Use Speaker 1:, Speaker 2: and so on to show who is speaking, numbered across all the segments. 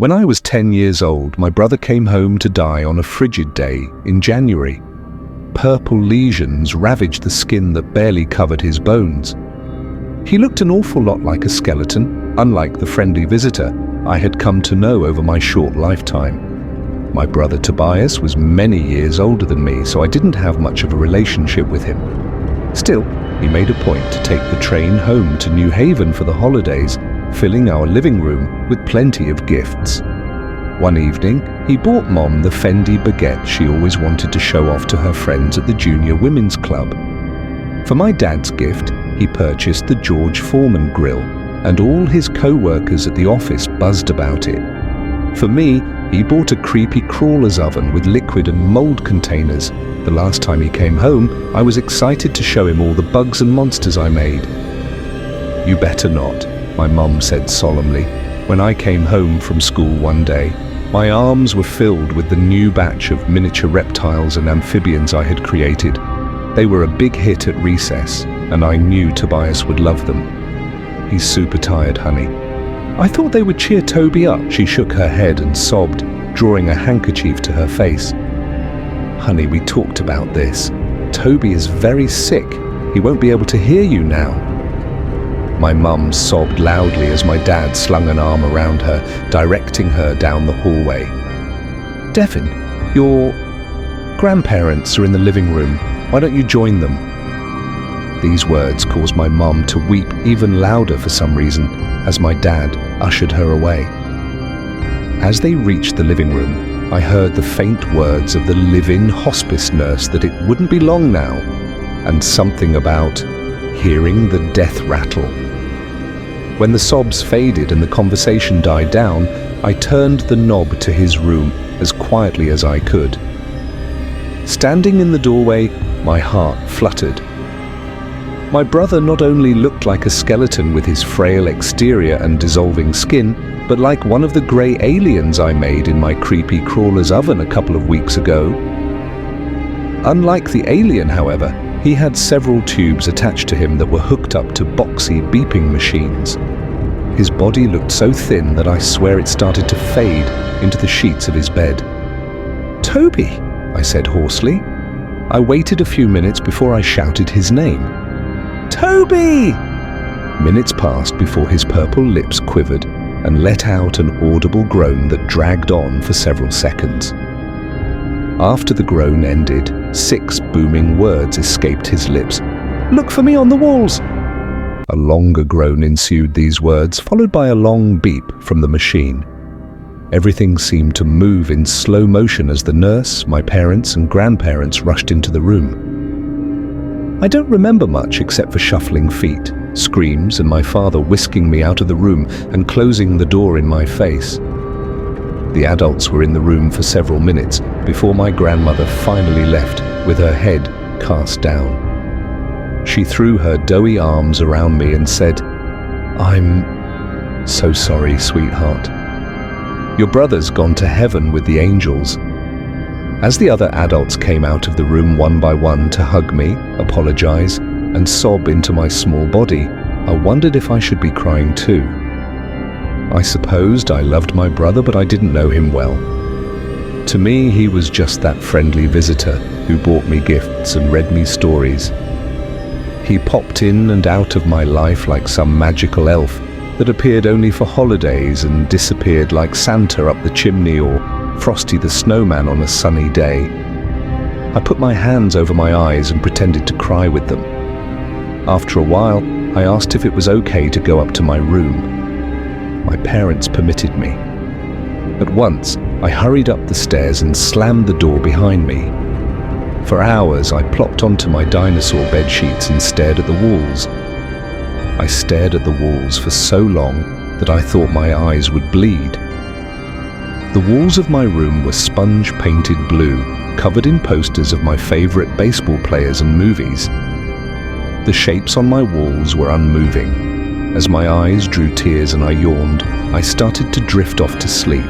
Speaker 1: When I was 10 years old, my brother came home to die on a frigid day in January. Purple lesions ravaged the skin that barely covered his bones. He looked an awful lot like a skeleton, unlike the friendly visitor I had come to know over my short lifetime. My brother Tobias was many years older than me, so I didn't have much of a relationship with him. Still, he made a point to take the train home to New Haven for the holidays, filling our living room with plenty of gifts. One evening, he bought Mom the Fendi baguette she always wanted to show off to her friends at the Junior Women's Club. For my dad's gift, he purchased the George Foreman grill, and all his co-workers at the office buzzed about it. For me, he bought a creepy crawler's oven with liquid and mold containers. The last time he came home, I was excited to show him all the bugs and monsters I made. "You better not," my mum said solemnly. When I came home from school one day, my arms were filled with the new batch of miniature reptiles and amphibians I had created. They were a big hit at recess, and I knew Tobias would love them. "He's super tired, honey." "I thought they would cheer Toby up." She shook her head and sobbed, drawing a handkerchief to her face. "Honey, we talked about this. Toby is very sick. He won't be able to hear you now." My mum sobbed loudly as my dad slung an arm around her, directing her down the hallway. "Devin, your grandparents are in the living room. Why don't you join them?" These words caused my mum to weep even louder for some reason as my dad ushered her away. As they reached the living room, I heard the faint words of the live-in hospice nurse that it wouldn't be long now, and something about hearing the death rattle. When the sobs faded and the conversation died down, I turned the knob to his room as quietly as I could. Standing in the doorway, my heart fluttered. My brother not only looked like a skeleton with his frail exterior and dissolving skin, but like one of the grey aliens I made in my creepy crawler's oven a couple of weeks ago. Unlike the alien, however, he had several tubes attached to him that were hooked up to boxy beeping machines. His body looked so thin that I swear it started to fade into the sheets of his bed. "Toby," I said hoarsely. I waited a few minutes before I shouted his name. "Toby!" Minutes passed before his purple lips quivered and let out an audible groan that dragged on for several seconds. After the groan ended, 6 booming words escaped his lips. "Look for me on the walls!" A longer groan ensued these words, followed by a long beep from the machine. Everything seemed to move in slow motion as the nurse, my parents, and grandparents rushed into the room. I don't remember much except for shuffling feet, screams, and my father whisking me out of the room and closing the door in my face. The adults were in the room for several minutes before my grandmother finally left with her head cast down. She threw her doughy arms around me and said, "I'm so sorry, sweetheart. Your brother's gone to heaven with the angels." As the other adults came out of the room one by one to hug me, apologize, and sob into my small body, I wondered if I should be crying too. I supposed I loved my brother, but I didn't know him well. To me, he was just that friendly visitor who bought me gifts and read me stories. He popped in and out of my life like some magical elf that appeared only for holidays and disappeared like Santa up the chimney or Frosty the Snowman on a sunny day. I put my hands over my eyes and pretended to cry with them. After a while, I asked if it was okay to go up to my room. My parents permitted me. At once, I hurried up the stairs and slammed the door behind me. For hours, I plopped onto my dinosaur bed sheets and stared at the walls. I stared at the walls for so long that I thought my eyes would bleed. The walls of my room were sponge-painted blue, covered in posters of my favorite baseball players and movies. The shapes on my walls were unmoving. As my eyes drew tears and I yawned, I started to drift off to sleep.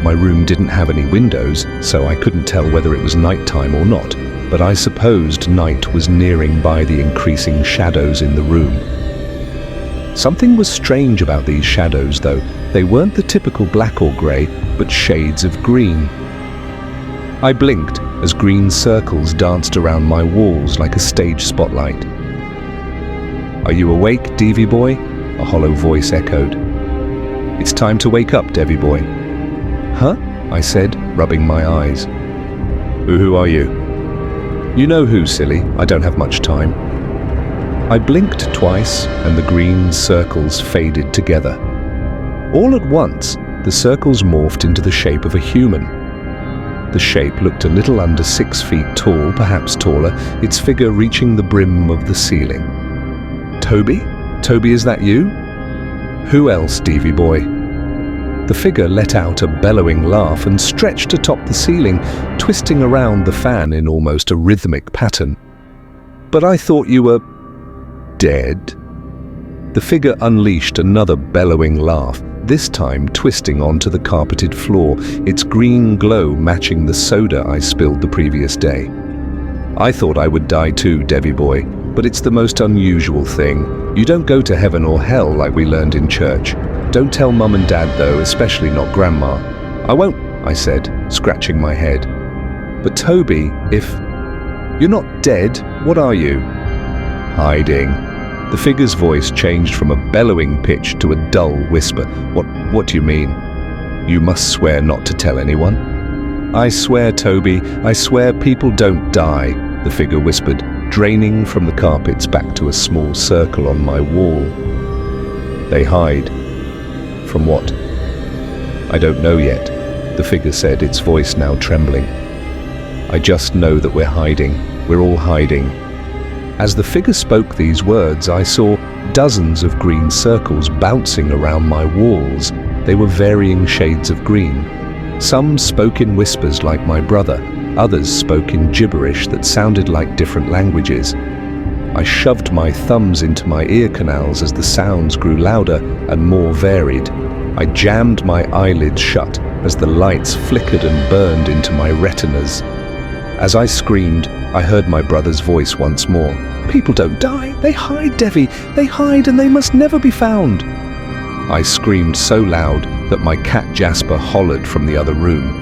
Speaker 1: My room didn't have any windows, so I couldn't tell whether it was nighttime or not, but I supposed night was nearing by the increasing shadows in the room. Something was strange about these shadows, though. They weren't the typical black or grey, but shades of green. I blinked as green circles danced around my walls like a stage spotlight. "Are you awake, Devi boy?" a hollow voice echoed. "It's time to wake up, Devi boy." "Huh?" I said, rubbing my eyes. Who are you?" "You know who, silly. I don't have much time." I blinked twice and the green circles faded together. All at once, the circles morphed into the shape of a human. The shape looked a little under 6 feet tall, perhaps taller, its figure reaching the brim of the ceiling. "Toby? Toby, is that you?" "Who else, Devi boy?" The figure let out a bellowing laugh and stretched atop the ceiling, twisting around the fan in almost a rhythmic pattern. "But I thought you were dead." The figure unleashed another bellowing laugh, this time twisting onto the carpeted floor, its green glow matching the soda I spilled the previous day. "I thought I would die too, Devi boy, but it's the most unusual thing. You don't go to heaven or hell like we learned in church. Don't tell Mum and Dad though, especially not Grandma." "I won't," I said, scratching my head. "But Toby, if you're not dead, what are you?" "Hiding." The figure's voice changed from a bellowing pitch to a dull whisper. What do you mean?" "You must swear not to tell anyone." "I swear, Toby, I swear people don't die," the figure whispered, draining from the carpets back to a small circle on my wall. "They hide." "From what?" "I don't know yet," the figure said, its voice now trembling. "I just know that we're hiding. We're all hiding." As the figure spoke these words, I saw dozens of green circles bouncing around my walls. They were varying shades of green. Some spoke in whispers like my brother, others spoke in gibberish that sounded like different languages. I shoved my thumbs into my ear canals as the sounds grew louder and more varied. I jammed my eyelids shut as the lights flickered and burned into my retinas. As I screamed, I heard my brother's voice once more. "People don't die. They hide, Devi. They hide and they must never be found." I screamed so loud that my cat Jasper hollered from the other room.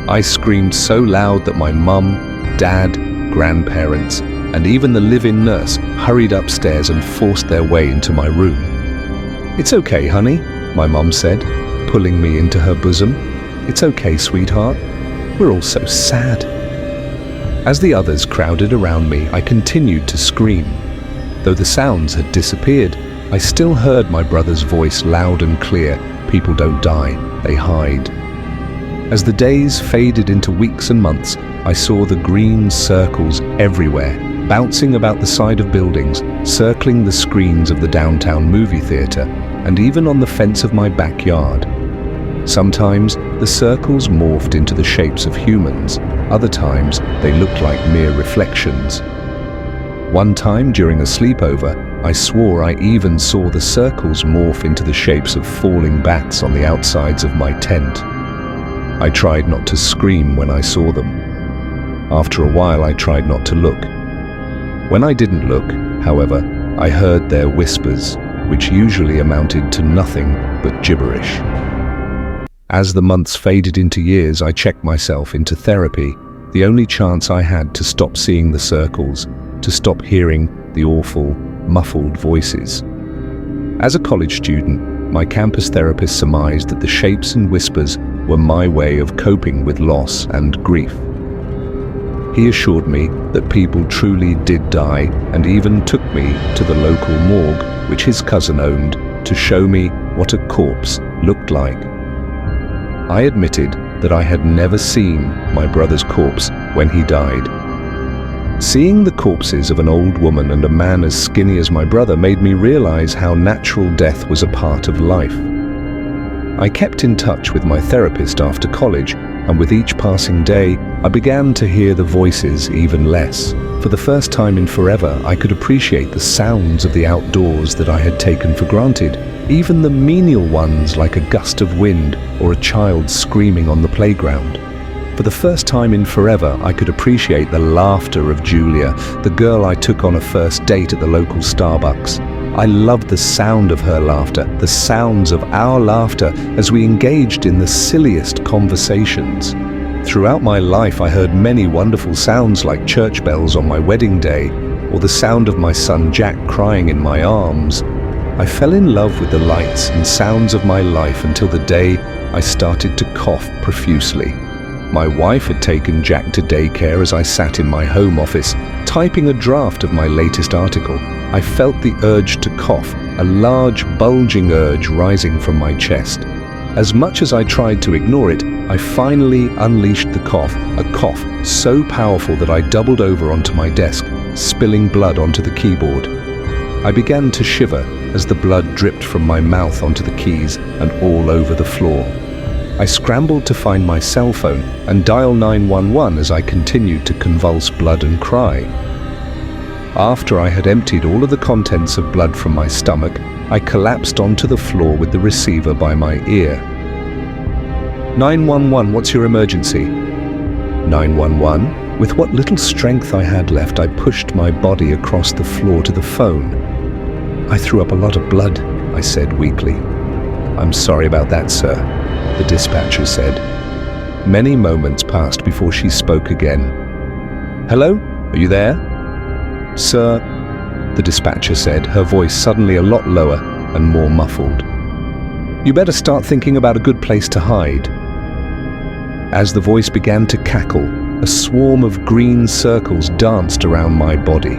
Speaker 1: I screamed so loud that my mum, dad, grandparents, and even the live-in nurse hurried upstairs and forced their way into my room. "It's okay, honey," my mum said, pulling me into her bosom. "It's okay, sweetheart. We're all so sad." As the others crowded around me, I continued to scream. Though the sounds had disappeared, I still heard my brother's voice loud and clear. "People don't die, they hide." As the days faded into weeks and months, I saw the green circles everywhere, bouncing about the side of buildings, circling the screens of the downtown movie theater, and even on the fence of my backyard. Sometimes the circles morphed into the shapes of humans. Other times they looked like mere reflections. One time during a sleepover, I swore I even saw the circles morph into the shapes of falling bats on the outsides of my tent. I tried not to scream when I saw them. After a while, I tried not to look. When I didn't look, however, I heard their whispers, which usually amounted to nothing but gibberish. As the months faded into years, I checked myself into therapy, the only chance I had to stop seeing the circles, to stop hearing the awful, muffled voices. As a college student, my campus therapist surmised that the shapes and whispers were my way of coping with loss and grief. He assured me that people truly did die and even took me to the local morgue, which his cousin owned, to show me what a corpse looked like. I admitted that I had never seen my brother's corpse when he died. Seeing the corpses of an old woman and a man as skinny as my brother made me realize how natural death was a part of life. I kept in touch with my therapist after college, and with each passing day, I began to hear the voices even less. For the first time in forever, I could appreciate the sounds of the outdoors that I had taken for granted, even the menial ones like a gust of wind or a child screaming on the playground. For the first time in forever, I could appreciate the laughter of Julia, the girl I took on a first date at the local Starbucks. I loved the sound of her laughter, the sounds of our laughter as we engaged in the silliest conversations. Throughout my life, I heard many wonderful sounds like church bells on my wedding day, or the sound of my son Jack crying in my arms. I fell in love with the lights and sounds of my life until the day I started to cough profusely. My wife had taken Jack to daycare as I sat in my home office, typing a draft of my latest article. I felt the urge to cough, a large, bulging urge rising from my chest. As much as I tried to ignore it, I finally unleashed the cough, a cough so powerful that I doubled over onto my desk, spilling blood onto the keyboard. I began to shiver as the blood dripped from my mouth onto the keys and all over the floor. I scrambled to find my cell phone and dial 911 as I continued to convulse blood and cry. After I had emptied all of the contents of blood from my stomach, I collapsed onto the floor with the receiver by my ear. 911, what's your emergency? 911? With what little strength I had left, I pushed my body across the floor to the phone. I threw up a lot of blood, I said weakly. I'm sorry about that, sir, the dispatcher said. Many moments passed before she spoke again. Hello? Are you there? Sir, the dispatcher said, her voice suddenly a lot lower and more muffled. You better start thinking about a good place to hide. As the voice began to cackle, a swarm of green circles danced around my body.